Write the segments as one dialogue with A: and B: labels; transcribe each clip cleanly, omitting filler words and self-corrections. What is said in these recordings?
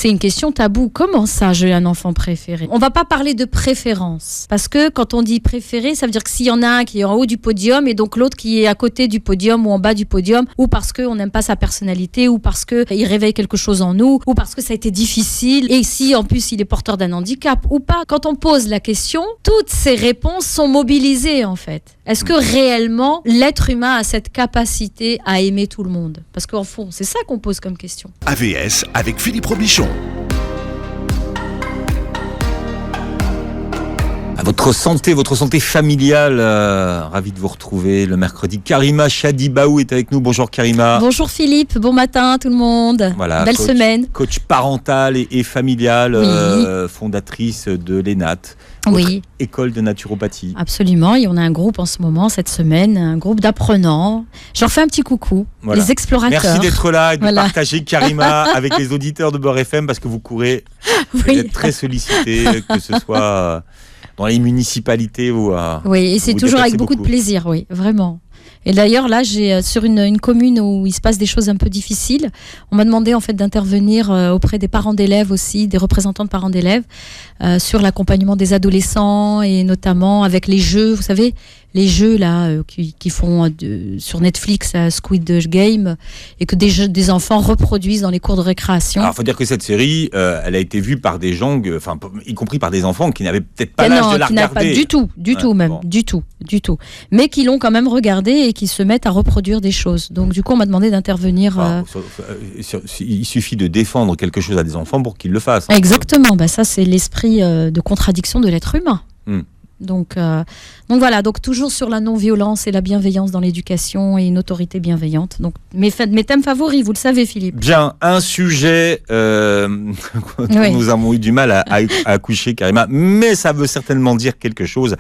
A: C'est une question taboue. Comment ça, j'ai un enfant préféré? On va pas parler de préférence. Parce que quand on dit préféré, ça veut dire que s'il y en a un qui est en haut du podium et donc l'autre qui est à côté du podium ou en bas du podium, ou parce qu'on n'aime pas sa personnalité, ou parce qu'il réveille quelque chose en nous, ou parce que ça a été difficile, et si en plus il est porteur d'un handicap ou pas. Quand on pose la question, toutes ces réponses sont mobilisées en fait. Est-ce que réellement l'être humain a cette capacité à aimer tout le monde? Parce qu'en fond, c'est ça qu'on pose comme question.
B: AVS avec Philippe Robichon.
C: À votre santé familiale, ravi de vous retrouver le mercredi. Karima Chadibaou est avec nous. Bonjour Karima.
A: Bonjour Philippe, bon matin tout le monde.
C: Voilà,
A: belle semaine.
C: Coach parental et familial,
A: oui.
C: Fondatrice de l'ENAT,
A: oui.
C: École de naturopathie.
A: Absolument, et on a un groupe en ce moment, cette semaine, un groupe d'apprenants. Je leur fais un petit coucou,
C: voilà.
A: Les explorateurs.
C: Merci d'être là et de
A: voilà.
C: partager Karima avec les auditeurs de Beurre FM parce que vous courez,
A: oui.
C: Vous êtes très sollicités, que ce soit dans les municipalités ou à...
A: Oui, et c'est toujours avec beaucoup de plaisir, oui, vraiment. Et d'ailleurs, là, j'ai sur une commune où il se passe des choses un peu difficiles, on m'a demandé en fait d'intervenir auprès des parents d'élèves aussi, des représentants de parents d'élèves, sur l'accompagnement des adolescents et notamment avec les jeux, vous savez, les jeux là qui font sur Netflix Squid Game et que des enfants reproduisent dans les cours de récréation.
C: Alors, il faut dire que cette série, elle a été vue par des gens, y compris par des enfants qui n'avaient peut-être pas l'âge de la regarder.
A: Pas du tout, du tout. Mais qui l'ont quand même regardé et qui se mettent à reproduire des choses. Donc du coup, on m'a demandé d'intervenir.
C: Il suffit de défendre quelque chose à des enfants pour qu'ils le fassent.
A: Exactement. Ça, c'est l'esprit de contradiction de l'être humain. Donc voilà, donc toujours sur la non-violence et la bienveillance dans l'éducation et une autorité bienveillante. Donc mes thèmes favoris, vous le savez Philippe.
C: Bien, un sujet oui. Nous avons eu du mal à accoucher Karima, mais ça veut certainement dire quelque chose.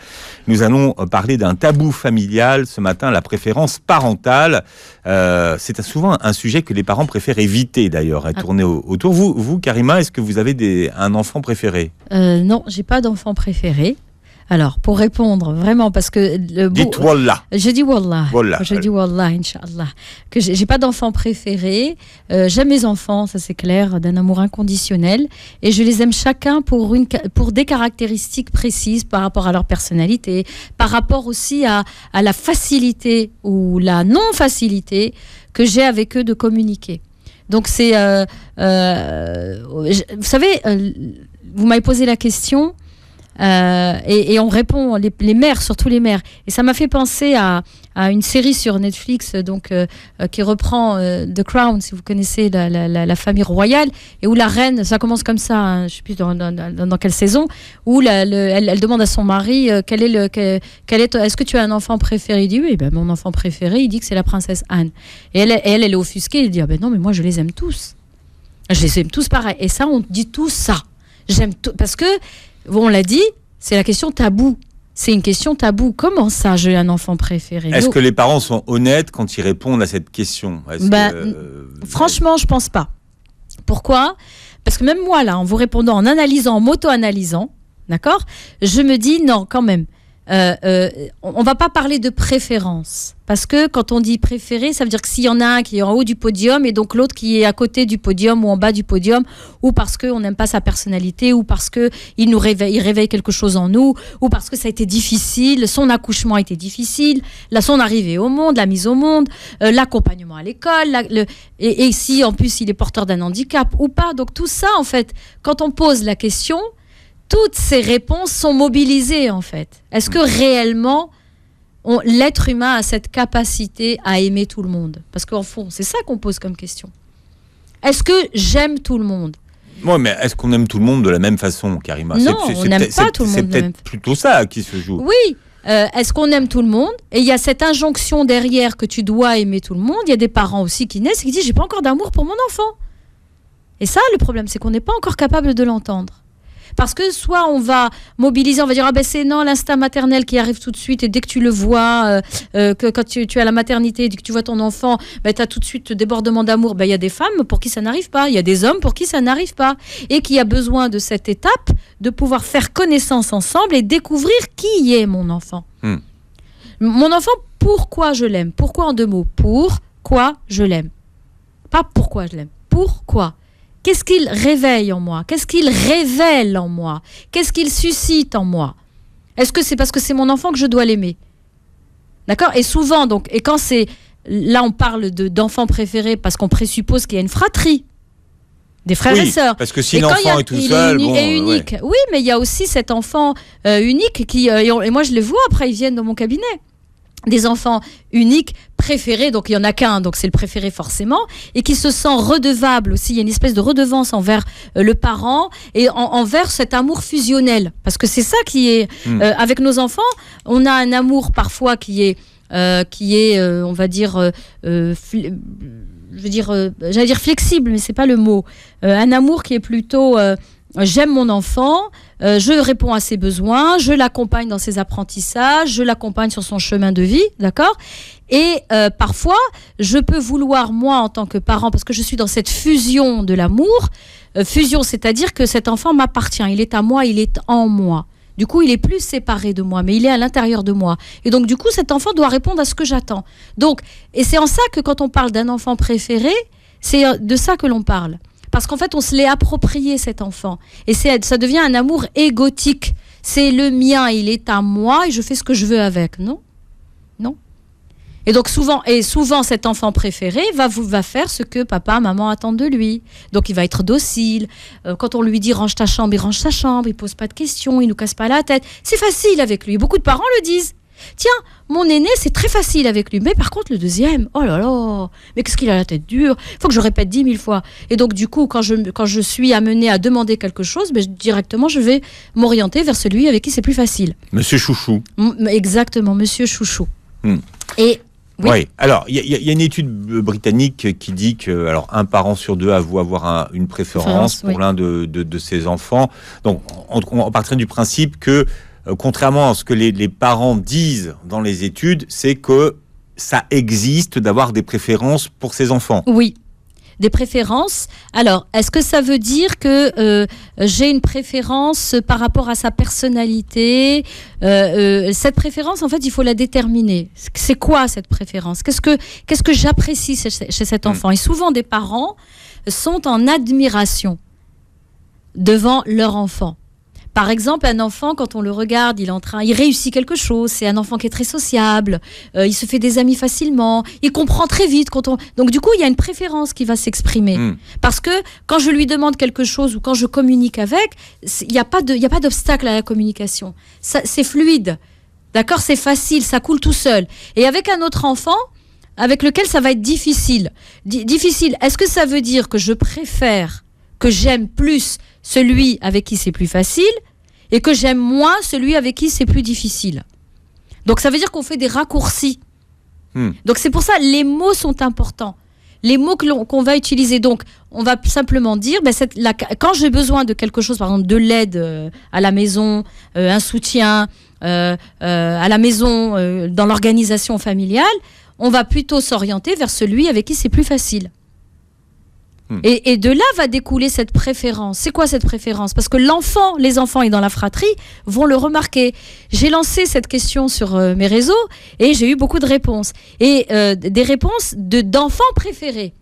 C: Nous allons parler d'un tabou familial ce matin, la préférence parentale. C'est souvent un sujet que les parents préfèrent éviter d'ailleurs, tourner autour. Vous Karima, est-ce que vous avez un enfant préféré?
A: Non, j'ai pas d'enfant préféré. Alors, pour répondre, vraiment, parce que...
C: Dites Wallah.
A: Je dis Wallah. Je dis Wallah, Inch'Allah. Que j'ai pas d'enfant préféré. J'aime mes enfants, ça c'est clair, d'un amour inconditionnel. Et je les aime chacun pour des caractéristiques précises par rapport à leur personnalité, par rapport aussi à la facilité ou la non-facilité que j'ai avec eux de communiquer. Donc c'est... vous savez, vous m'avez posé la question... et on répond, les mères, surtout les mères. Et ça m'a fait penser à une série sur Netflix qui reprend The Crown, si vous connaissez la famille royale, et où la reine, ça commence comme ça, je ne sais plus dans quelle saison, où elle demande à son mari est-ce que tu as un enfant préféré? Il dit oui, mon enfant préféré, il dit que c'est la princesse Anne. Et elle est offusquée, elle dit non, mais moi je les aime tous. Je les aime tous pareil. Et ça, on dit tout ça. J'aime tout, parce que on l'a dit, c'est la question taboue. C'est une question taboue. Comment ça, j'ai un enfant préféré?
C: Est-ce que les parents sont honnêtes quand ils répondent à cette question?
A: Franchement, je pense pas. Pourquoi? Parce que même moi, là, en vous répondant, en analysant, en m'auto-analysant, d'accord, je me dis non, quand même. On va pas parler de préférence. Parce que quand on dit préféré, ça veut dire que s'il y en a un qui est en haut du podium et donc l'autre qui est à côté du podium ou en bas du podium, ou parce qu'on n'aime pas sa personnalité, ou parce qu'il réveille quelque chose en nous, ou parce que ça a été difficile, son accouchement a été difficile, son arrivée au monde, la mise au monde, l'accompagnement à l'école, et si en plus il est porteur d'un handicap ou pas. Donc tout ça, en fait, quand on pose la question, toutes ces réponses sont mobilisées, en fait. Est-ce que réellement, l'être humain a cette capacité à aimer tout le monde? Parce qu'en fond, c'est ça qu'on pose comme question. Est-ce que j'aime tout le monde?
C: Oui, mais est-ce qu'on aime tout le monde de la même façon, Karima?
A: Non, on n'aime pas tout le monde.
C: C'est peut-être plutôt ça qui se joue.
A: Oui, est-ce qu'on aime tout le monde? Et il y a cette injonction derrière que tu dois aimer tout le monde. Il y a des parents aussi qui naissent et qui disent « j'ai pas encore d'amour pour mon enfant ». Et ça, le problème, c'est qu'on n'est pas encore capable de l'entendre. Parce que soit on va mobiliser, on va dire c'est non, l'instinct maternel qui arrive tout de suite, et dès que tu le vois, que quand tu es à la maternité, dès que tu vois ton enfant, tu as tout de suite débordement d'amour. Il y a des femmes pour qui ça n'arrive pas, il y a des hommes pour qui ça n'arrive pas, et qui a besoin de cette étape de pouvoir faire connaissance ensemble et découvrir qui est mon enfant. Mon enfant, pourquoi je l'aime? Pourquoi en 2 mots? Pourquoi je l'aime? Pas pourquoi je l'aime, pourquoi? qu'est-ce qu'il réveille en moi? Qu'est-ce qu'il révèle en moi? Qu'est-ce qu'il suscite en moi? Est-ce que c'est parce que c'est mon enfant que je dois l'aimer? D'accord? Et souvent, donc, et quand c'est... Là, on parle d'enfants préférés parce qu'on présuppose qu'il y a une fratrie. Des frères et sœurs.
C: Parce que si l'enfant est tout seul,
A: est unique. Ouais. Oui, mais il y a aussi cet enfant unique qui, et moi je les vois, après ils viennent dans mon cabinet. Des enfants uniques, préférés, donc il n'y en a qu'un, donc c'est le préféré forcément, et qui se sent redevable aussi. Il y a une espèce de redevance envers le parent et envers cet amour fusionnel. Parce que c'est ça qui est... avec nos enfants, on a un amour parfois qui est on va dire... j'allais dire flexible, mais c'est pas le mot. Un amour qui est plutôt j'aime mon enfant, je réponds à ses besoins, je l'accompagne dans ses apprentissages, je l'accompagne sur son chemin de vie, d'accord? Et parfois, je peux vouloir, moi, en tant que parent, parce que je suis dans cette fusion de l'amour, fusion, c'est-à-dire que cet enfant m'appartient, il est à moi, il est en moi. Du coup, il est plus séparé de moi, mais il est à l'intérieur de moi. Et donc, du coup, cet enfant doit répondre à ce que j'attends. Donc, et c'est en ça que quand on parle d'un enfant préféré, c'est de ça que l'on parle. Parce qu'en fait, on se l'est approprié, cet enfant. Et ça devient un amour égotique. C'est le mien, il est à moi et je fais ce que je veux avec. Non. Et donc souvent, cet enfant préféré va faire ce que papa, maman attendent de lui. Donc il va être docile. Quand on lui dit range ta chambre, il range sa chambre, il pose pas de questions, il nous casse pas la tête. C'est facile avec lui. Beaucoup de parents le disent. Tiens, mon aîné, c'est très facile avec lui. Mais par contre, le deuxième, oh là là, mais qu'est-ce qu'il a la tête dure. Il faut que je répète 10 000 fois. Et donc, du coup, quand je suis amenée à demander quelque chose, directement, je vais m'orienter vers celui avec qui c'est plus facile.
C: Monsieur Chouchou.
A: Exactement, Monsieur Chouchou. Et...
C: Oui. Alors, il y a une étude britannique qui dit que un parent sur deux avoue avoir une préférence pour l'un de ses enfants. Donc, on partirait du principe que, contrairement à ce que les parents disent dans les études, c'est que ça existe d'avoir des préférences pour ses enfants.
A: Oui. Des préférences. Alors, est-ce que ça veut dire que j'ai une préférence par rapport à sa personnalité? Cette préférence, en fait, il faut la déterminer. C'est quoi cette préférence? Qu'est-ce que j'apprécie chez cet enfant? Et souvent, des parents sont en admiration devant leur enfant. Par exemple, un enfant, quand on le regarde, il réussit quelque chose. C'est un enfant qui est très sociable. Il se fait des amis facilement. Il comprend très vite. Donc, du coup, il y a une préférence qui va s'exprimer. Parce que quand je lui demande quelque chose ou quand je communique avec, il n'y a pas d'obstacle à la communication. C'est fluide. D'accord? C'est facile. Ça coule tout seul. Et avec un autre enfant, avec lequel ça va être difficile. Difficile. Est-ce que ça veut dire que je préfère, que j'aime plus celui avec qui c'est plus facile et que j'aime moins celui avec qui c'est plus difficile? Donc ça veut dire qu'on fait des raccourcis. Donc c'est pour ça les mots sont importants. Les mots qu'on va utiliser. Donc on va simplement dire quand j'ai besoin de quelque chose, par exemple de l'aide à la maison, un soutien à la maison, dans l'organisation familiale, on va plutôt s'orienter vers celui avec qui c'est plus facile. Et de là va découler cette préférence. C'est quoi cette préférence? Parce que les enfants et dans la fratrie vont le remarquer. J'ai lancé cette question sur mes réseaux et j'ai eu beaucoup de réponses. Et des réponses d'enfants préférés,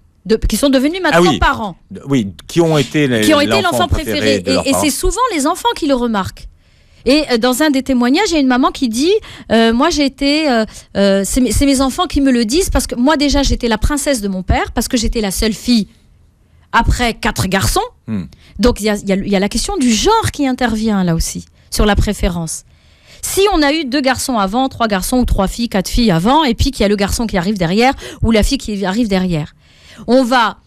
A: qui sont devenus maintenant parents.
C: Oui, qui ont été
A: l'enfant préféré. Et c'est souvent les enfants qui le remarquent. Et dans un des témoignages, il y a une maman qui dit moi j'ai été c'est mes enfants qui me le disent, parce que moi déjà j'étais la princesse de mon père, parce que j'étais la seule fille après 4 garçons. Donc il y a la question du genre qui intervient là aussi, sur la préférence. Si on a eu 2 garçons avant, 3 garçons ou 3 filles, 4 filles avant, et puis qu'il y a le garçon qui arrive derrière ou la fille qui arrive derrière, on va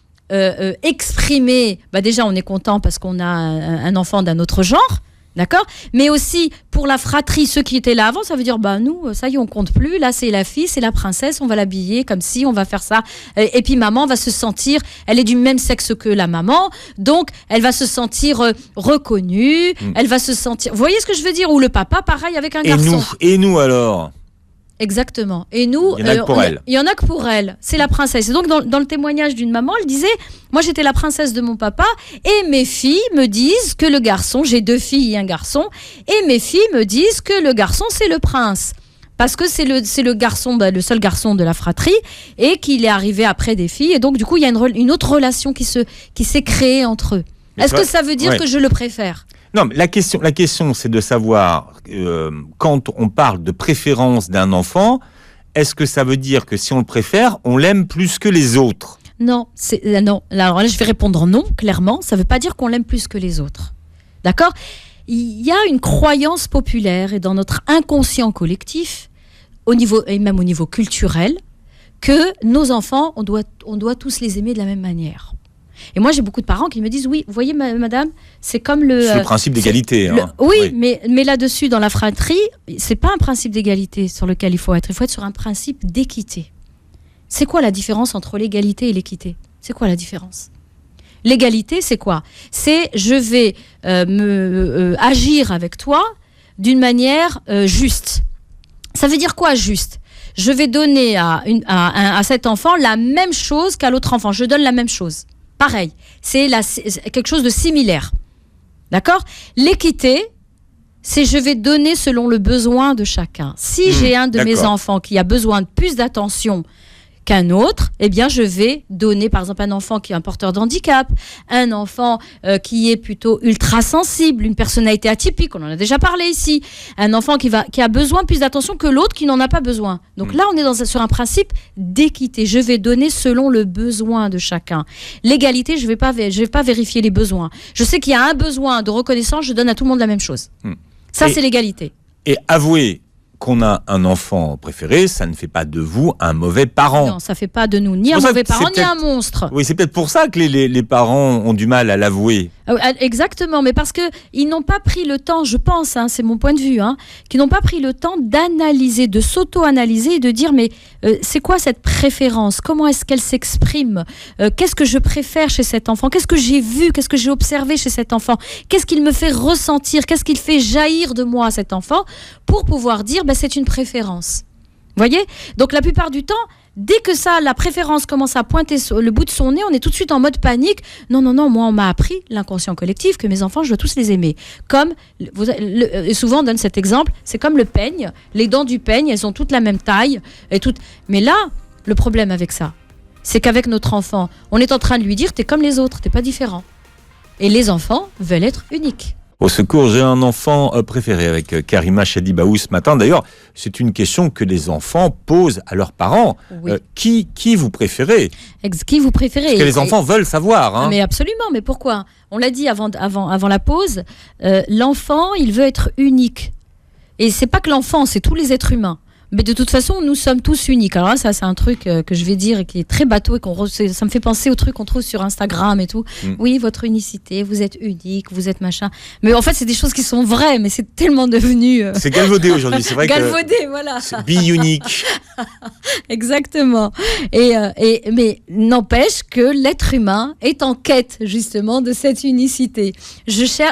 A: exprimer, déjà on est content parce qu'on a un enfant d'un autre genre, d'accord? Mais aussi pour la fratrie, ceux qui étaient là avant, ça veut dire nous, ça y est, on compte plus. Là, c'est la fille, c'est la princesse, on va l'habiller comme si, on va faire ça. Et puis maman va se sentir, elle est du même sexe que la maman, donc elle va se sentir reconnue, elle va se sentir. Vous voyez ce que je veux dire? Ou le papa, pareil avec un garçon.
C: Et nous alors?
A: Exactement. Et nous,
C: il y en a que pour elle.
A: Il y en a que pour elle. C'est la princesse. Et donc, dans le témoignage d'une maman, elle disait, moi, j'étais la princesse de mon papa et mes filles me disent que le garçon, j'ai 2 filles et un garçon, et mes filles me disent que le garçon, c'est le prince. parce que c'est le garçon, le seul garçon de la fratrie, et qu'il est arrivé après des filles, et donc du coup il y a une autre relation qui s'est créée entre eux. Est-ce que ça veut dire que je le préfère ?
C: Non, mais la question, c'est de savoir, quand on parle de préférence d'un enfant, est-ce que ça veut dire que si on le préfère, on l'aime plus que les autres ?
A: Non, non. Alors là, je vais répondre non, clairement. Ça ne veut pas dire qu'on l'aime plus que les autres. D'accord ? Il y a une croyance populaire et dans notre inconscient collectif, et même au niveau culturel, que nos enfants, on doit tous les aimer de la même manière. Et moi, j'ai beaucoup de parents qui me disent, oui, vous voyez, madame, c'est comme
C: c'est le principe d'égalité.
A: Oui, mais là-dessus, dans la fratrie, c'est pas un principe d'égalité sur lequel il faut être. Il faut être sur un principe d'équité. C'est quoi la différence entre l'égalité et l'équité ? C'est quoi la différence ? L'égalité, c'est quoi ? C'est je vais agir avec toi d'une manière juste. Ça veut dire quoi, juste ? Je vais donner à cet enfant la même chose qu'à l'autre enfant. Je donne la même chose. Pareil, c'est quelque chose de similaire. D'accord ? L'équité, c'est je vais donner selon le besoin de chacun. Si j'ai un de mes enfants qui a besoin de plus d'attention qu'un autre, eh bien je vais donner par exemple un enfant qui est un porteur de handicap, un enfant qui est plutôt ultra sensible, une personnalité atypique, on en a déjà parlé ici, un enfant qui a besoin de plus d'attention que l'autre qui n'en a pas besoin. Donc là on est sur un principe d'équité, je vais donner selon le besoin de chacun. L'égalité, je vais pas vérifier les besoins. Je sais qu'il y a un besoin de reconnaissance, je donne à tout le monde la même chose. Ça c'est l'égalité.
C: Et avouez qu'on a un enfant préféré, ça ne fait pas de vous un mauvais parent.
A: Non, ça ne fait pas de nous ni un mauvais parent, ni un monstre.
C: Oui, c'est peut-être pour ça que les parents ont du mal à l'avouer.
A: Exactement, mais parce qu'ils n'ont pas pris le temps, je pense, c'est mon point de vue, qu'ils n'ont pas pris le temps d'analyser, de s'auto-analyser et de dire, mais c'est quoi cette préférence ? Comment est-ce qu'elle s'exprime ? Qu'est-ce que je préfère chez cet enfant ? Qu'est-ce que j'ai vu ? Qu'est-ce que j'ai observé chez cet enfant ? Qu'est-ce qu'il me fait ressentir ? Qu'est-ce qu'il fait jaillir de moi, cet enfant ? Pour pouvoir dire, c'est une préférence. Vous voyez ? Donc la plupart du temps, dès que la préférence commence à pointer le bout de son nez, on est tout de suite en mode panique. Non, moi on m'a appris, l'inconscient collectif, que mes enfants, je dois tous les aimer. Comme, et souvent on donne cet exemple, c'est comme le peigne. Les dents du peigne, elles ont toutes la même taille. Mais là, le problème avec ça, c'est qu'avec notre enfant, on est en train de lui dire, t'es comme les autres, t'es pas différent. Et les enfants veulent être uniques.
C: Au secours, j'ai un enfant préféré avec Karima Chadibaou ce matin. D'ailleurs, c'est une question que les enfants posent à leurs parents. Oui. Qui vous préférez ?
A: Qui vous préférez ?
C: Parce que les enfants veulent savoir.
A: Mais absolument, mais pourquoi ? On l'a dit avant la pause, l'enfant, il veut être unique. Et c'est pas que l'enfant, c'est tous les êtres humains. Mais de toute façon, nous sommes tous uniques. Alors là, ça, c'est un truc que je vais dire et qui est très bateau et ça me fait penser aux trucs qu'on trouve sur Instagram et tout. Oui, votre unicité, vous êtes unique, vous êtes machin. Mais en fait, c'est des choses qui sont vraies, mais c'est tellement devenu...
C: C'est galvaudé aujourd'hui, c'est vrai
A: galvaudé, voilà.
C: C'est be unique.
A: Exactement. Mais n'empêche que l'être humain est en quête, justement, de cette unicité.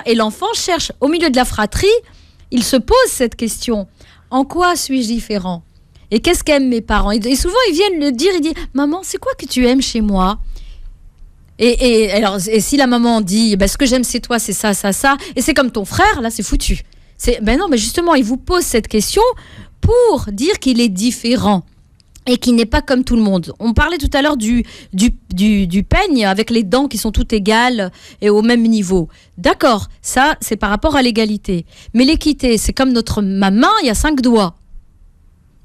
A: Et l'enfant cherche, au milieu de la fratrie, il se pose cette question. En quoi suis-je différent ? Et qu'est-ce qu'aiment mes parents ? Et souvent, ils viennent le dire, ils disent « Maman, c'est quoi que tu aimes chez moi ?» et si la maman dit « Ce que j'aime, c'est toi, c'est ça, ça, ça. » Et c'est comme ton frère, là, c'est foutu. Non, mais justement, il vous pose cette question pour dire qu'il est différent. Et qui n'est pas comme tout le monde. On parlait tout à l'heure du peigne avec les dents qui sont toutes égales et au même niveau. D'accord, ça, c'est par rapport à l'égalité. Mais l'équité, c'est comme ma main, il y a 5 doigts.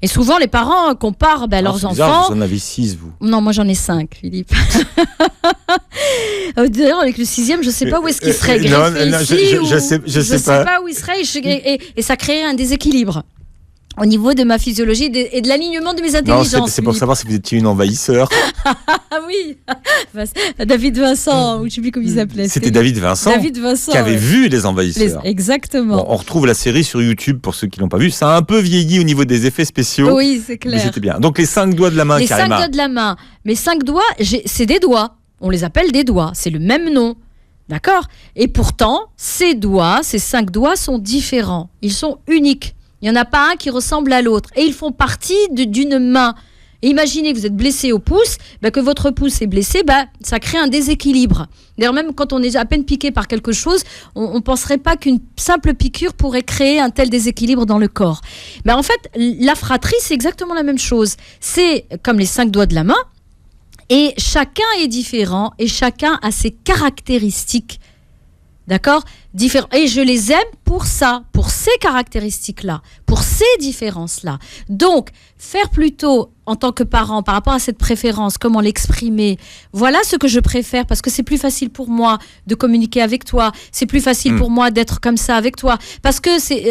A: Et souvent, les parents comparent leurs enfants...
C: Vous en avez 6, vous.
A: Non, moi, j'en ai 5, Philippe. D'ailleurs, avec le 6e, je ne sais pas où est-ce qu'il serait greffé ici.
C: Je sais pas
A: où il serait. Et ça créerait un déséquilibre. Au niveau de ma physiologie et de l'alignement de mes intelligences.
C: Non, c'est pour savoir si vous étiez une envahisseur.
A: Ah oui, David Vincent, ou je ne sais plus comment il s'appelait.
C: C'était David Vincent qui avait vu Les Envahisseurs.
A: Exactement.
C: Bon, on retrouve la série sur YouTube pour ceux qui l'ont pas vu. Ça a un peu vieilli au niveau des effets spéciaux.
A: Oui, c'est clair.
C: Mais c'était bien. Donc les 5 doigts de la main,
A: Les
C: Karima.
A: 5 doigts de la main. Mes 5 doigts, c'est des doigts. On les appelle des doigts. C'est le même nom. D'accord ? Et pourtant, ces 5 doigts sont différents. Ils sont uniques. Il n'y en a pas un qui ressemble à l'autre. Et ils font partie d'une main. Et imaginez que vous êtes blessé au pouce, que votre pouce est blessé, ça crée un déséquilibre. D'ailleurs, même quand on est à peine piqué par quelque chose, on ne penserait pas qu'une simple piqûre pourrait créer un tel déséquilibre dans le corps. Mais en fait, la fratrie, c'est exactement la même chose. C'est comme les 5 doigts de la main, et chacun est différent, et chacun a ses caractéristiques. D'accord ? Différents. Et je les aime pour ça, pour ces caractéristiques-là, pour ces différences-là. Donc, faire plutôt, en tant que parent, par rapport à cette préférence, comment l'exprimer, voilà ce que je préfère, parce que c'est plus facile pour moi de communiquer avec toi, c'est plus facile pour moi d'être comme ça avec toi, parce que c'est...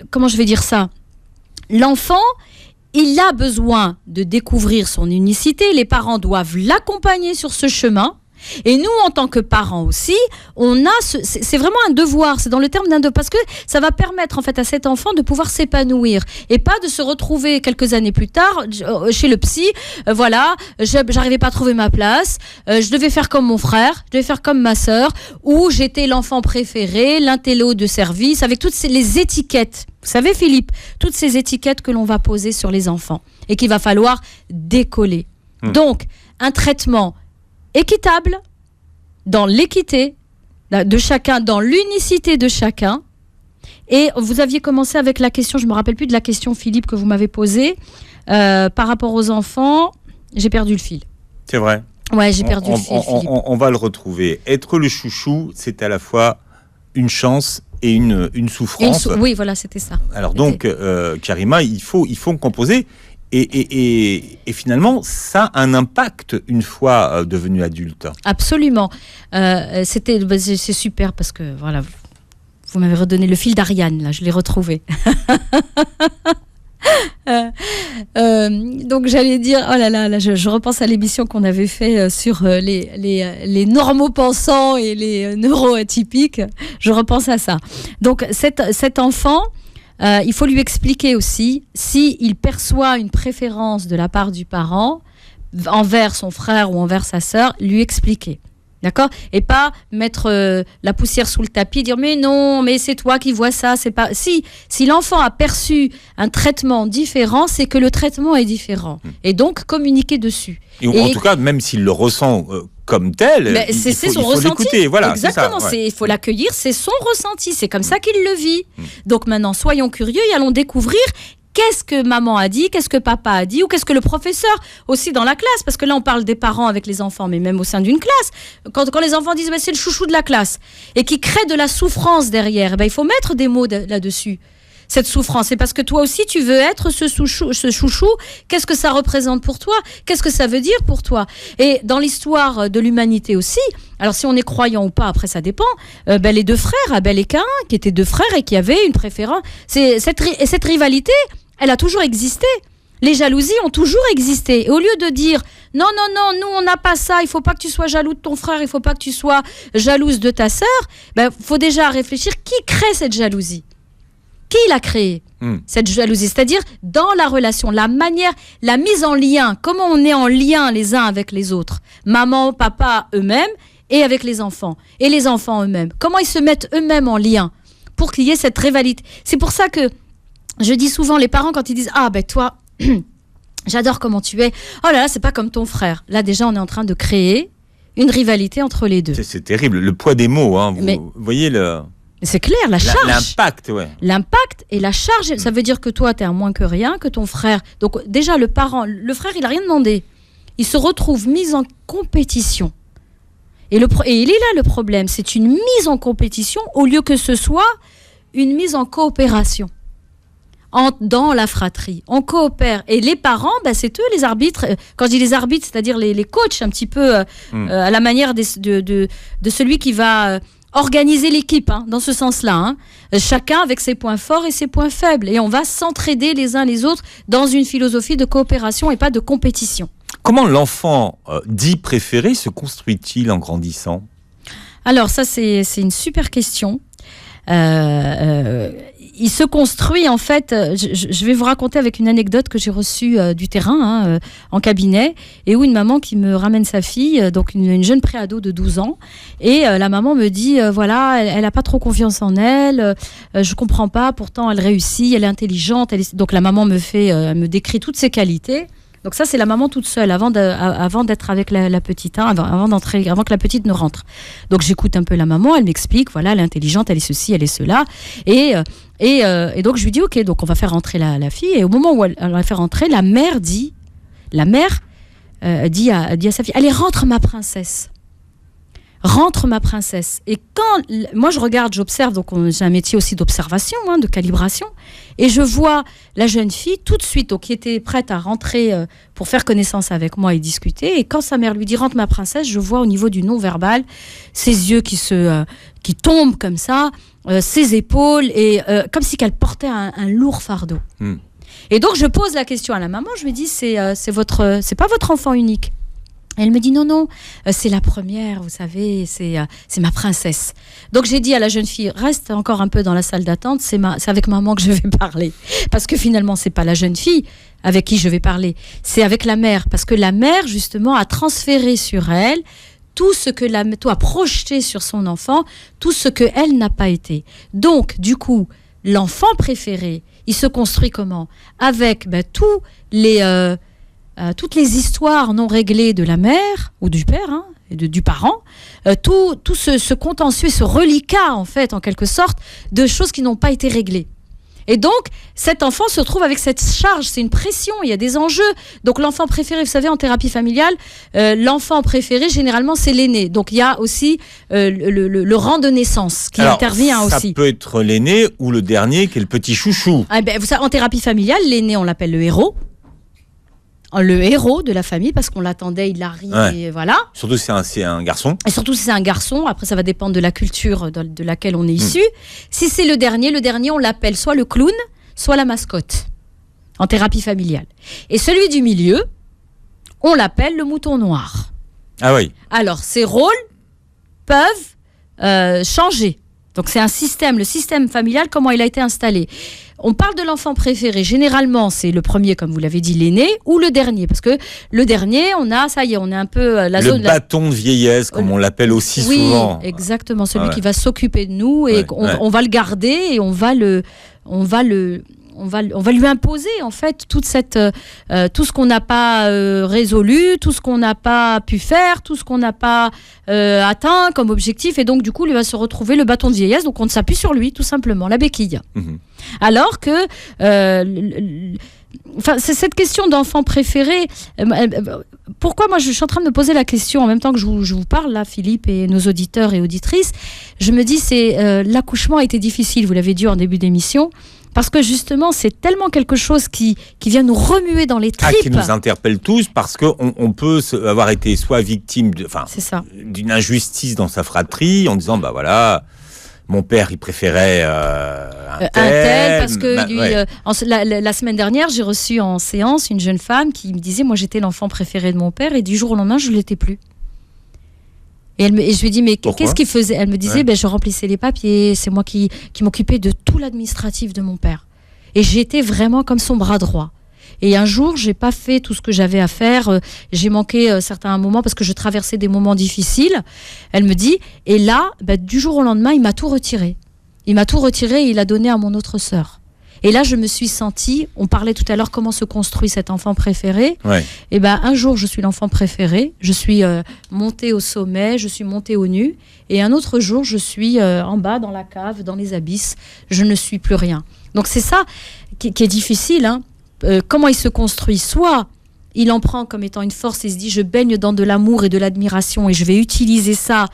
A: comment je vais dire ça ? L'enfant... il a besoin de découvrir son unicité, les parents doivent l'accompagner sur ce chemin. Et nous, en tant que parents aussi, c'est vraiment un devoir, c'est dans le terme d'un devoir, parce que ça va permettre en fait à cet enfant de pouvoir s'épanouir et pas de se retrouver quelques années plus tard chez le psy, j'arrivais pas à trouver ma place, je devais faire comme mon frère, je devais faire comme ma sœur, ou j'étais l'enfant préféré, l'intello de service, avec toutes les étiquettes. Vous savez Philippe, toutes ces étiquettes que l'on va poser sur les enfants et qu'il va falloir décoller. Donc, un traitement équitable, dans l'équité de chacun, dans l'unicité de chacun. Et vous aviez commencé avec la question, je ne me rappelle plus de la question, Philippe, que vous m'avez posée, par rapport aux enfants. J'ai perdu le fil.
C: C'est vrai.
A: Ouais, j'ai perdu le fil, Philippe.
C: On va le retrouver. Être le chouchou, c'est à la fois une chance et une souffrance.
A: Oui, voilà, c'était ça.
C: Alors donc, Karima, il faut composer. Et finalement, ça a un impact une fois devenu adulte.
A: Absolument. C'est super parce que voilà, vous m'avez redonné le fil d'Ariane, là, je l'ai retrouvé. Donc j'allais dire, oh là là, je repense à l'émission qu'on avait fait sur les normaux-pensants et les neuroatypiques. Je repense à ça. Donc cet enfant... il faut lui expliquer aussi, s'il perçoit une préférence de la part du parent envers son frère ou envers sa sœur, lui expliquer. D'accord ? Et pas mettre la poussière sous le tapis et dire « mais non, mais c'est toi qui vois ça, c'est pas... » Si l'enfant a perçu un traitement différent, c'est que le traitement est différent. Et donc, communiquer dessus.
C: En tout cas, même s'il le ressent comme tel,
A: il faut l'écouter.
C: Voilà,
A: exactement,
C: c'est ça, ouais.
A: Il faut l'accueillir, c'est son ressenti, c'est comme ça qu'il le vit. Donc maintenant, soyons curieux et allons découvrir qu'est-ce que maman a dit, qu'est-ce que papa a dit, ou qu'est-ce que le professeur aussi dans la classe, parce que là on parle des parents avec les enfants, mais même au sein d'une classe, quand les enfants disent c'est le chouchou de la classe, et qui crée de la souffrance derrière, il faut mettre des mots là-dessus. Cette souffrance, c'est parce que toi aussi tu veux être ce chouchou, qu'est-ce que ça représente pour toi, qu'est-ce que ça veut dire pour toi. Et dans l'histoire de l'humanité aussi, alors si on est croyant ou pas, après ça dépend, les 2 frères, Abel et Caïn, qui étaient 2 frères et qui avaient une préférence, cette rivalité, elle a toujours existé. Les jalousies ont toujours existé. Et au lieu de dire non, nous on n'a pas ça, il faut pas que tu sois jaloux de ton frère, il faut pas que tu sois jalouse de ta sœur, faut déjà réfléchir qui crée cette jalousie. Qui l'a créée, cette jalousie ? C'est-à-dire, dans la relation, la manière, la mise en lien, comment on est en lien les uns avec les autres. Maman, papa, eux-mêmes, et avec les enfants. Et les enfants eux-mêmes. Comment ils se mettent eux-mêmes en lien pour qu'il y ait cette rivalité. C'est pour ça que je dis souvent, les parents, quand ils disent « Ah, toi, j'adore comment tu es. Oh là là, c'est pas comme ton frère. » Là, déjà, on est en train de créer une rivalité entre les deux.
C: C'est terrible. Le poids des mots, hein. Vous voyez le...
A: C'est clair, la charge.
C: L'impact, ouais.
A: L'impact et la charge, ça veut dire que toi, tu es un moins que rien, que ton frère. Donc déjà, le frère, il n'a rien demandé. Il se retrouve mis en compétition. Et il est là le problème. C'est une mise en compétition au lieu que ce soit une mise en coopération. Dans la fratrie. On coopère. Et les parents, c'est eux les arbitres. Quand je dis les arbitres, c'est-à-dire les coachs, un petit peu à la manière de celui qui va... organiser l'équipe, dans ce sens-là. Chacun avec ses points forts et ses points faibles. Et on va s'entraider les uns les autres dans une philosophie de coopération et pas de compétition.
C: Comment l'enfant dit préféré se construit-il en grandissant ?
A: Alors ça, c'est une super question. il se construit en fait. Je vais vous raconter avec une anecdote que j'ai reçue du terrain en cabinet, et où une maman qui me ramène sa fille, donc une jeune préado de 12 ans, et la maman me dit voilà, elle a pas trop confiance en elle, je comprends pas, pourtant elle réussit, elle est intelligente, donc la maman me décrit toutes ses qualités. Donc ça, c'est la maman toute seule, avant d'être avec la petite, avant que la petite ne rentre. Donc j'écoute un peu la maman, elle m'explique, voilà, elle est intelligente, elle est ceci, elle est cela. Et donc je lui dis, ok, donc on va faire rentrer la fille. Et au moment où elle va faire rentrer, la mère dit à sa fille, allez, rentre ma princesse. Rentre ma princesse. Et quand moi je regarde, j'observe, donc j'ai un métier aussi d'observation, de calibration, et je vois la jeune fille tout de suite, donc qui était prête à rentrer pour faire connaissance avec moi et discuter. Et quand sa mère lui dit rentre ma princesse, je vois au niveau du non-verbal ses yeux qui tombent comme ça, ses épaules, et comme si qu'elle portait un lourd fardeau. Et donc je pose la question à la maman, je lui dis c'est pas votre enfant unique. Elle me dit non, c'est la première, vous savez, c'est ma princesse. Donc j'ai dit à la jeune fille, reste encore un peu dans la salle d'attente, c'est avec maman que je vais parler. Parce que finalement, c'est pas la jeune fille avec qui je vais parler, c'est avec la mère. Parce que la mère, justement, a transféré sur elle tout ce que a projeté sur son enfant, tout ce qu'elle n'a pas été. Donc, du coup, l'enfant préféré, il se construit comment ? Avec toutes les histoires non réglées de la mère ou du père et du parent, tout ce contentieux, ce reliquat en fait, en quelque sorte, de choses qui n'ont pas été réglées. Et donc, cet enfant se trouve avec cette charge, c'est une pression, il y a des enjeux. Donc l'enfant préféré, vous savez, en thérapie familiale, l'enfant préféré, généralement, c'est l'aîné. Donc il y a aussi le rang de naissance qui intervient aussi.
C: Ça peut être l'aîné ou le dernier qui est le petit chouchou.
A: Vous savez, en thérapie familiale, l'aîné, on l'appelle le héros. Le héros de la famille, parce qu'on l'attendait, il arrive, et voilà.
C: Surtout si c'est un garçon.
A: Et surtout si c'est un garçon, après ça va dépendre de la culture de laquelle on est issu. Si c'est le dernier, on l'appelle soit le clown, soit la mascotte, en thérapie familiale. Et celui du milieu, on l'appelle le mouton noir.
C: Ah oui.
A: Alors, ces rôles peuvent changer. Donc c'est un système, le système familial, comment il a été installé. On parle de l'enfant préféré. Généralement, c'est le premier, comme vous l'avez dit, l'aîné, ou le dernier. Parce que le dernier, on est un peu la zone...
C: Le bâton de vieillesse, comme on l'appelle aussi souvent.
A: Oui, exactement. Celui qui va s'occuper de nous, et on va le garder, et on va lui imposer en fait tout ce qu'on n'a pas résolu, tout ce qu'on n'a pas pu faire, tout ce qu'on n'a pas atteint comme objectif, et donc du coup il va se retrouver le bâton de vieillesse, donc on s'appuie sur lui tout simplement, la béquille. Alors que c'est cette question d'enfant préféré. Pourquoi moi je suis en train de me poser la question en même temps que je vous parle là, Philippe et nos auditeurs et auditrices, je me dis l'accouchement a été difficile, vous l'avez dit en début d'émission. Parce que justement, c'est tellement quelque chose qui vient nous remuer dans les tripes.
C: Qui nous interpelle tous, parce qu'on peut avoir été soit victime d'une injustice dans sa fratrie, en disant, mon père, il préférait un tel.
A: Parce que la semaine dernière, j'ai reçu en séance une jeune femme qui me disait, moi j'étais l'enfant préféré de mon père, et du jour au lendemain, je ne l'étais plus. Et je lui dis, mais qu'est-ce qu'il faisait ? Elle me disait, je remplissais les papiers, c'est moi qui m'occupais de tout l'administratif de mon père. Et j'étais vraiment comme son bras droit. Et un jour, j'ai pas fait tout ce que j'avais à faire, j'ai manqué certains moments parce que je traversais des moments difficiles. Elle me dit, et là, du jour au lendemain, il m'a tout retiré. Il m'a tout retiré et il a donné à mon autre sœur. Et là, je me suis sentie, on parlait tout à l'heure comment se construit cet enfant préféré. Et un jour, je suis l'enfant préféré, je suis montée au sommet, je suis montée au nu. Et un autre jour, je suis en bas, dans la cave, dans les abysses, je ne suis plus rien. Donc c'est ça qui est difficile. Comment il se construit ? Soit il en prend comme étant une force et se dit je baigne dans de l'amour et de l'admiration et je vais utiliser ça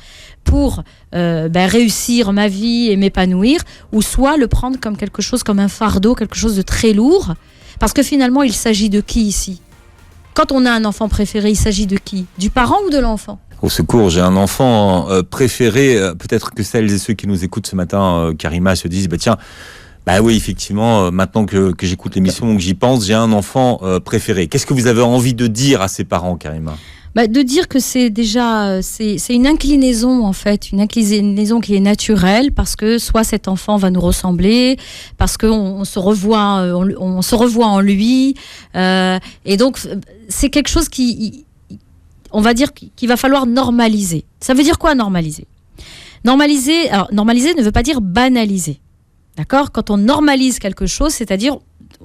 A: pour réussir ma vie et m'épanouir, ou soit le prendre comme quelque chose, comme un fardeau, quelque chose de très lourd, parce que finalement il s'agit de qui ici ? Quand on a un enfant préféré, il s'agit de qui ? Du parent ou de l'enfant ?
C: Au secours, j'ai un enfant préféré, peut-être que celles et ceux qui nous écoutent ce matin, Karima, se disent tiens, oui, effectivement, maintenant que j'écoute l'émission, que j'y pense, j'ai un enfant préféré. Qu'est-ce que vous avez envie de dire à ses parents, Karima ?
A: De dire que c'est déjà c'est une inclinaison en fait, une inclinaison qui est naturelle parce que soit cet enfant va nous ressembler, parce qu'on se revoit, on se revoit en lui, et donc c'est quelque chose on va dire qu'il va falloir normaliser. Ça veut dire quoi normaliser ? Normaliser ne veut pas dire banaliser. D'accord ? Quand on normalise quelque chose, c'est-à-dire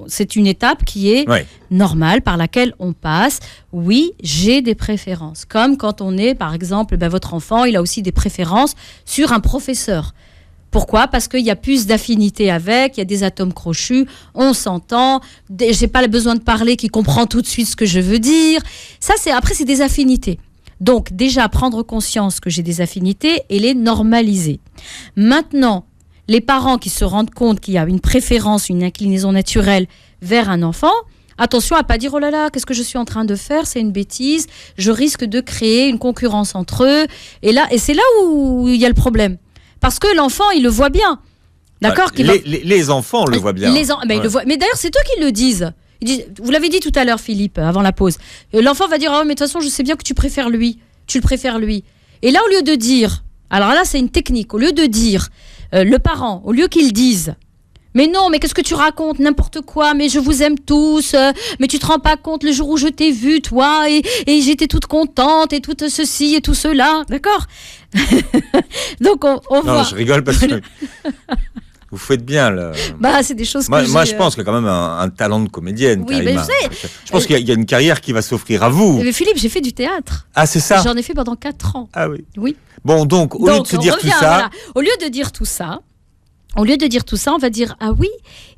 A: c'est une étape qui est normale par laquelle on passe. Oui, j'ai des préférences. Comme quand on est, par exemple, votre enfant, il a aussi des préférences sur un professeur. Pourquoi ? Parce qu'il y a plus d'affinité avec, il y a des atomes crochus, on s'entend, j'ai pas besoin de parler, qui comprend tout de suite ce que je veux dire. Ça, après, c'est des affinités. Donc, déjà, prendre conscience que j'ai des affinités et les normaliser. Maintenant, les parents qui se rendent compte qu'il y a une préférence, une inclinaison naturelle vers un enfant, attention à ne pas dire « Oh là là, qu'est-ce que je suis en train de faire ? C'est une bêtise. Je risque de créer une concurrence entre eux. » Et c'est là où il y a le problème. Parce que l'enfant, il le voit bien. D'accord ?
C: Les enfants le voient bien.
A: Ils le voient. Mais d'ailleurs, c'est eux qui le disent. Vous l'avez dit tout à l'heure, Philippe, avant la pause. L'enfant va dire « Oh, mais de toute façon, je sais bien que tu préfères lui. Tu le préfères lui. » Et là, au lieu de dire... Alors là, c'est une technique. Au lieu de dire... le parent, au lieu qu'il dise « Mais non, mais qu'est-ce que tu racontes ? N'importe quoi, mais je vous aime tous, mais tu te rends pas compte le jour où je t'ai vu, toi, et j'étais toute contente, et tout ceci, et tout cela. » D'accord ? Donc, on voit...
C: Non, je rigole parce que vous faites bien.
A: C'est des choses
C: moi, je pense qu'il y a quand même un talent de comédienne,
A: oui,
C: Karima. Je pense qu'il y a une carrière qui va s'offrir à vous.
A: Mais Philippe, j'ai fait du théâtre.
C: Ah, c'est ça ?
A: J'en ai fait pendant 4 ans.
C: Ah oui.
A: Oui.
C: Bon, donc, au lieu de se dire tout ça...
A: Voilà. Au lieu de dire tout ça, on va dire « Ah oui,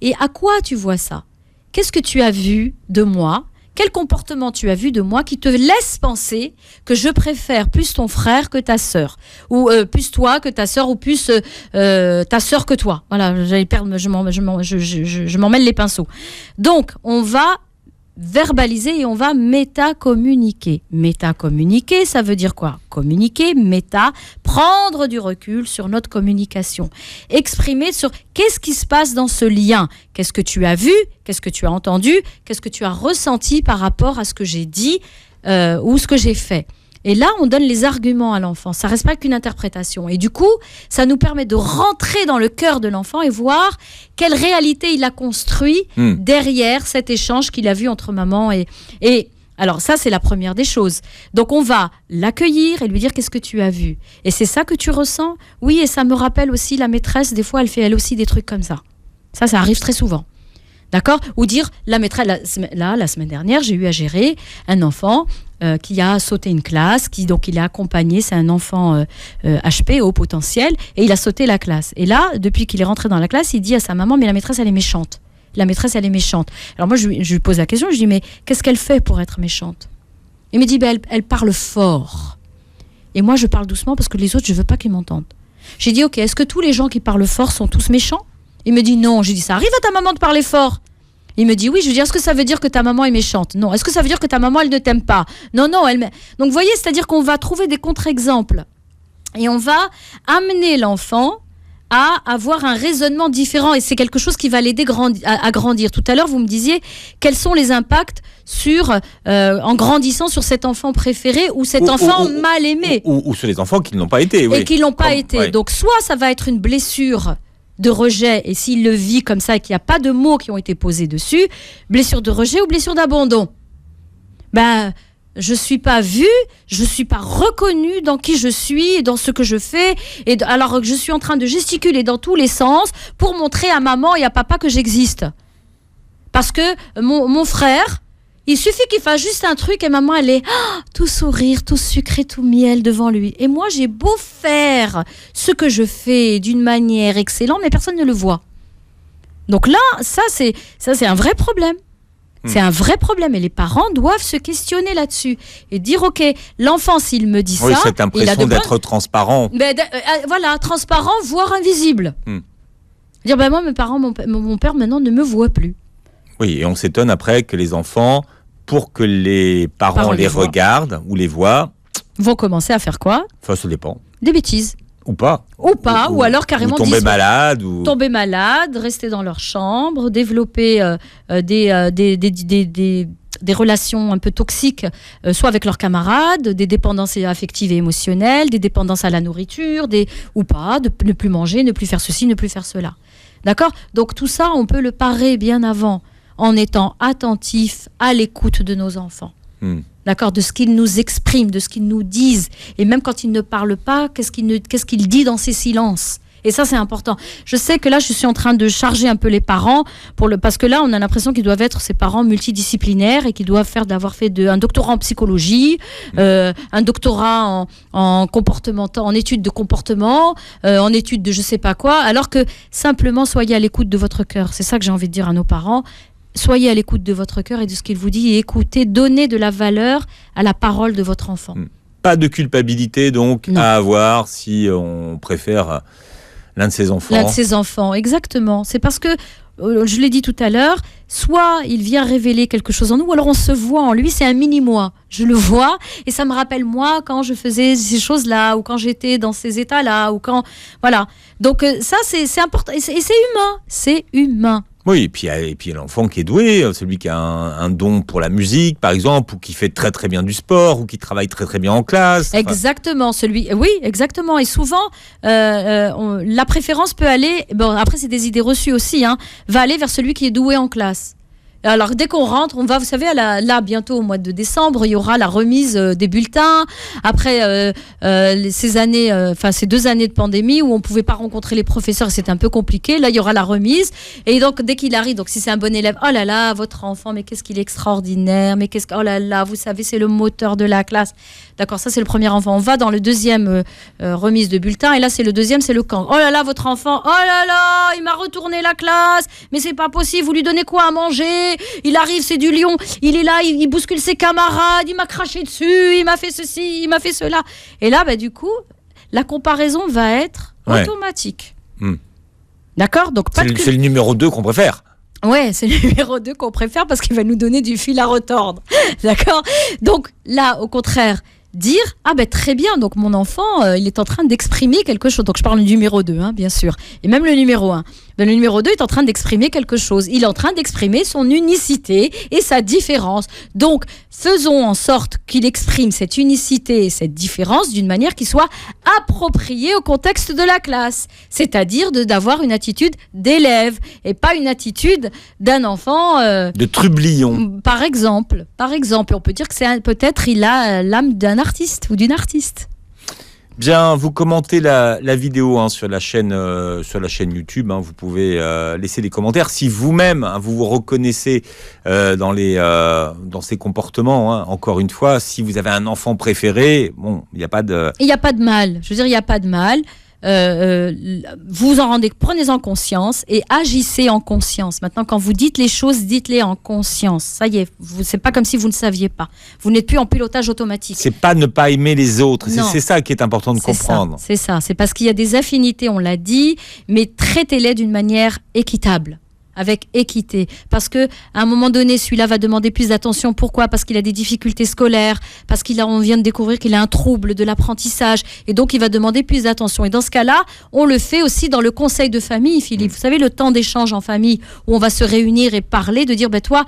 A: et à quoi tu vois ça ? Qu'est-ce que tu as vu de moi ? Quel comportement tu as vu de moi qui te laisse penser que je préfère plus ton frère que ta sœur ? Ou plus toi que ta sœur, ou plus ta sœur que toi. » Voilà, j'allais perdre, je m'en mêle les pinceaux. Donc, on va verbaliser et on va métacommuniquer. Métacommuniquer, ça veut dire quoi ? Communiquer, prendre du recul sur notre communication. Exprimer sur qu'est-ce qui se passe dans ce lien. Qu'est-ce que tu as vu ? Qu'est-ce que tu as entendu ? Qu'est-ce que tu as ressenti par rapport à ce que j'ai dit ou ce que j'ai fait ? Et là, on donne les arguments à l'enfant. Ça reste pas qu'une interprétation. Et du coup, ça nous permet de rentrer dans le cœur de l'enfant et voir quelle réalité il a construit derrière cet échange qu'il a vu entre maman et alors ça, c'est la première des choses. Donc, on va l'accueillir et lui dire « Qu'est-ce que tu as vu ? Et c'est ça que tu ressens ? Oui, et ça me rappelle aussi la maîtresse. Des fois, elle fait elle aussi des trucs comme ça. Ça arrive très souvent. D'accord ? Ou dire, la maîtresse, la semaine dernière, j'ai eu à gérer un enfant qui a sauté une classe, donc il est accompagné, c'est un enfant HP, haut potentiel, et il a sauté la classe. Et là, depuis qu'il est rentré dans la classe, il dit à sa maman, mais la maîtresse, elle est méchante. La maîtresse, elle est méchante. Alors moi, je lui pose la question, je dis, mais qu'est-ce qu'elle fait pour être méchante ? Il me dit, elle parle fort. Et moi, je parle doucement parce que les autres, je ne veux pas qu'ils m'entendent. J'ai dit, ok, est-ce que tous les gens qui parlent fort sont tous méchants ? Il me dit, non. J'ai dit, ça arrive à ta maman de parler fort ? Il me dit, oui. Je lui dis, est-ce que ça veut dire que ta maman est méchante ? Non. Est-ce que ça veut dire que ta maman, elle ne t'aime pas ? Non. Donc, vous voyez, c'est-à-dire qu'on va trouver des contre-exemples. Et on va amener l'enfant à avoir un raisonnement différent. Et c'est quelque chose qui va l'aider à grandir. Tout à l'heure, vous me disiez, quels sont les impacts en grandissant sur cet enfant préféré ou cet enfant mal aimé.
C: Ou sur les enfants qui ne l'ont pas été. Oui.
A: Et qui ne l'ont pas été. Ouais. Donc, soit ça va être une blessure de rejet, et s'il le vit comme ça et qu'il n'y a pas de mots qui ont été posés dessus, blessure de rejet ou blessure d'abandon. Je ne suis pas vue, je ne suis pas reconnue dans qui je suis et dans ce que je fais, alors que je suis en train de gesticuler dans tous les sens pour montrer à maman et à papa que j'existe. Parce que mon frère, il suffit qu'il fasse juste un truc et maman, elle est tout sourire, tout sucré, tout miel devant lui. Et moi, j'ai beau faire ce que je fais d'une manière excellente, mais personne ne le voit. Donc là, ça c'est un vrai problème. C'est un vrai problème et les parents doivent se questionner là-dessus et dire ok, l'enfant s'il me dit ça,
C: cette impression d'être transparent.
A: Voilà, transparent, voire invisible. Dire moi mes parents, mon père maintenant ne me voit plus.
C: Oui, et on s'étonne après que les enfants, pour que les parents les regardent ou les voient,
A: vont commencer à faire quoi ?
C: Enfin, ça dépend.
A: Des bêtises.
C: Ou pas.
A: Ou alors carrément
C: tomber malade.
A: Tomber malade, rester dans leur chambre, développer des des relations un peu toxiques, soit avec leurs camarades, des dépendances affectives et émotionnelles, des dépendances à la nourriture, ou pas, de ne plus manger, ne plus faire ceci, ne plus faire cela. D'accord ? Donc tout ça, on peut le parer bien avant, en étant attentif à l'écoute de nos enfants. D'accord ? De ce qu'ils nous expriment, de ce qu'ils nous disent. Et même quand ils ne parlent pas, qu'est-ce qu'il dit dans ces silences ? Et ça, c'est important. Je sais que là, je suis en train de charger un peu les parents, parce que là, on a l'impression qu'ils doivent être ces parents multidisciplinaires et qu'ils doivent avoir fait un doctorat en psychologie, un doctorat en études de comportement, en études de je sais pas quoi, alors que simplement, soyez à l'écoute de votre cœur. C'est ça que j'ai envie de dire à nos parents. Soyez à l'écoute de votre cœur et de ce qu'il vous dit et écoutez, donnez de la valeur à la parole de votre enfant.
C: Pas de culpabilité, donc, à avoir si on préfère l'un de ses enfants.
A: L'un de ses enfants, exactement. C'est parce que, je l'ai dit tout à l'heure, soit il vient révéler quelque chose en nous, ou alors on se voit en lui, c'est un mini-moi. Je le vois, et ça me rappelle moi quand je faisais ces choses-là, ou quand j'étais dans ces états-là, ou quand... Voilà. Donc ça, c'est important, et c'est humain. C'est humain.
C: Oui, et puis l'enfant qui est doué, celui qui a un don pour la musique, par exemple, ou qui fait très très bien du sport, ou qui travaille très très bien en classe.
A: Exactement, oui, exactement. Et souvent, la préférence peut aller, bon, après c'est des idées reçues aussi, va aller vers celui qui est doué en classe. Alors, dès qu'on rentre, on va, vous savez, là, bientôt au mois de décembre, il y aura la remise des bulletins. Après ces 2 années de pandémie où on ne pouvait pas rencontrer les professeurs, c'était un peu compliqué. Là, il y aura la remise. Et donc, dès qu'il arrive, donc si c'est un bon élève, oh là là, votre enfant, mais qu'est-ce qu'il est extraordinaire, oh là là, vous savez, c'est le moteur de la classe. D'accord, ça, c'est le premier enfant. On va dans le deuxième remise de bulletins. Et là, c'est le deuxième, c'est le camp. Oh là là, votre enfant, oh là là, il m'a retourné la classe. Mais c'est pas possible, vous lui donnez quoi à manger ? Il arrive, c'est du lion, il est là, il bouscule ses camarades, il m'a craché dessus, il m'a fait ceci, il m'a fait cela. Et là, du coup, la comparaison va être automatique. D'accord ? Donc,
C: c'est le numéro 2 qu'on préfère.
A: Ouais, c'est le numéro 2 qu'on préfère parce qu'il va nous donner du fil à retordre. D'accord ? Donc là, au contraire, dire très bien, donc mon enfant il est en train d'exprimer quelque chose. Donc je parle du numéro 2 bien sûr, et même le numéro 1. Le numéro 2 est en train d'exprimer quelque chose. Il est en train d'exprimer son unicité et sa différence. Donc faisons en sorte qu'il exprime cette unicité et cette différence d'une manière qui soit appropriée au contexte de la classe, c'est-à-dire d'avoir une attitude d'élève et pas une attitude d'un enfant
C: de trublion.
A: Par exemple, on peut dire que peut-être il a l'âme d'un artiste ou d'une artiste.
C: Bien, vous commentez la vidéo sur la chaîne YouTube. Vous pouvez laisser des commentaires si vous-même vous vous reconnaissez dans ces comportements. Encore une fois, si vous avez un enfant préféré, bon, il n'y a pas de.
A: Il n'y a pas de mal. Je veux dire, il n'y a pas de mal. Vous en rendez, prenez-en conscience et agissez en conscience. Maintenant, quand vous dites les choses, dites-les en conscience. Ça y est, c'est pas comme si vous ne saviez pas. Vous n'êtes plus en pilotage automatique.
C: C'est pas ne pas aimer les autres. C'est ça qui est important de comprendre.
A: C'est ça. C'est parce qu'il y a des affinités, on l'a dit, mais traitez-les d'une manière équitable. Avec équité, parce que à un moment donné, celui-là va demander plus d'attention. Pourquoi ? Parce qu'il a des difficultés scolaires, parce on vient de découvrir qu'il a un trouble de l'apprentissage, et donc il va demander plus d'attention. Et dans ce cas-là, on le fait aussi dans le conseil de famille, Philippe. Vous savez, le temps d'échange en famille où on va se réunir et parler, de dire, toi,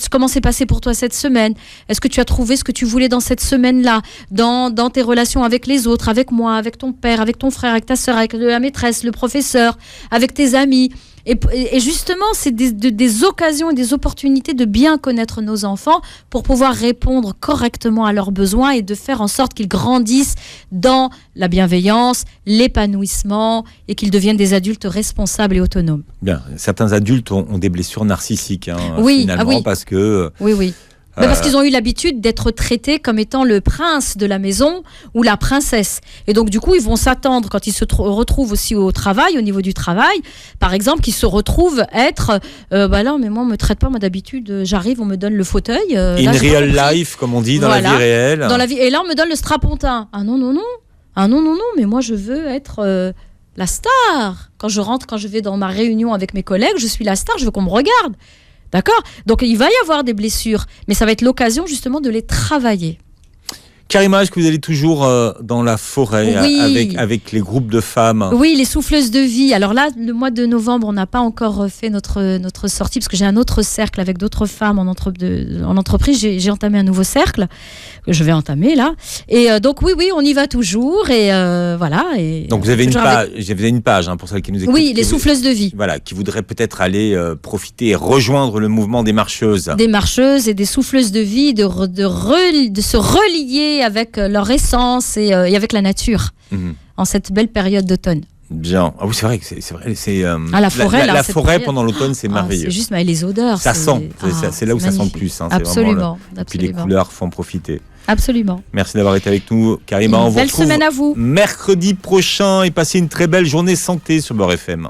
A: comment s'est passé pour toi cette semaine ? Est-ce que tu as trouvé ce que tu voulais dans cette semaine-là, dans tes relations avec les autres, avec moi, avec ton père, avec ton frère, avec ta sœur, avec la maîtresse, le professeur, avec tes amis ? Et justement, c'est des occasions et des opportunités de bien connaître nos enfants pour pouvoir répondre correctement à leurs besoins et de faire en sorte qu'ils grandissent dans la bienveillance, l'épanouissement et qu'ils deviennent des adultes responsables et autonomes.
C: Bien, certains adultes ont des blessures narcissiques,
A: oui,
C: finalement, parce que...
A: Oui. Mais parce qu'ils ont eu l'habitude d'être traités comme étant le prince de la maison ou la princesse. Et donc, du coup, ils vont s'attendre, quand ils se retrouvent aussi au travail, au niveau du travail, par exemple, qu'ils se retrouvent être non, mais moi, on me traite pas, moi, d'habitude, j'arrive, on me donne le fauteuil.
C: In real life, comme on dit, dans la vie réelle.
A: Et là, on me donne le strapontin. Ah non, mais moi, je veux être la star. Quand je vais dans ma réunion avec mes collègues, je suis la star, je veux qu'on me regarde. D'accord ? Donc, il va y avoir des blessures, mais ça va être l'occasion, justement, de les travailler.
C: Karima, est-ce que vous allez toujours dans la forêt avec les groupes de femmes?
A: Oui, les souffleuses de vie. Alors là, le mois de novembre, on n'a pas encore fait notre sortie parce que j'ai un autre cercle avec d'autres femmes en entreprise. J'ai entamé un nouveau cercle que je vais entamer là. Et donc oui, on y va toujours. Et voilà. Et
C: donc vous avez une page pour celles qui nous écoutent.
A: Oui, les souffleuses de vie.
C: Voilà, qui voudraient peut-être aller profiter et rejoindre le mouvement des marcheuses.
A: Des marcheuses et des souffleuses de vie, de se relier avec leur essence et avec la nature en cette belle période d'automne.
C: Bien. Ah oui, c'est vrai que c'est vrai.
A: La forêt,
C: la forêt pendant l'automne, c'est merveilleux.
A: C'est juste, mais les odeurs.
C: Ça sent. C'est là où ça sent le plus.
A: Absolument.
C: Et puis les couleurs font profiter.
A: Absolument.
C: Merci d'avoir été avec nous, Karima.
A: Belle semaine à vous.
C: Mercredi prochain et passez une très belle journée santé sur Beurre FM.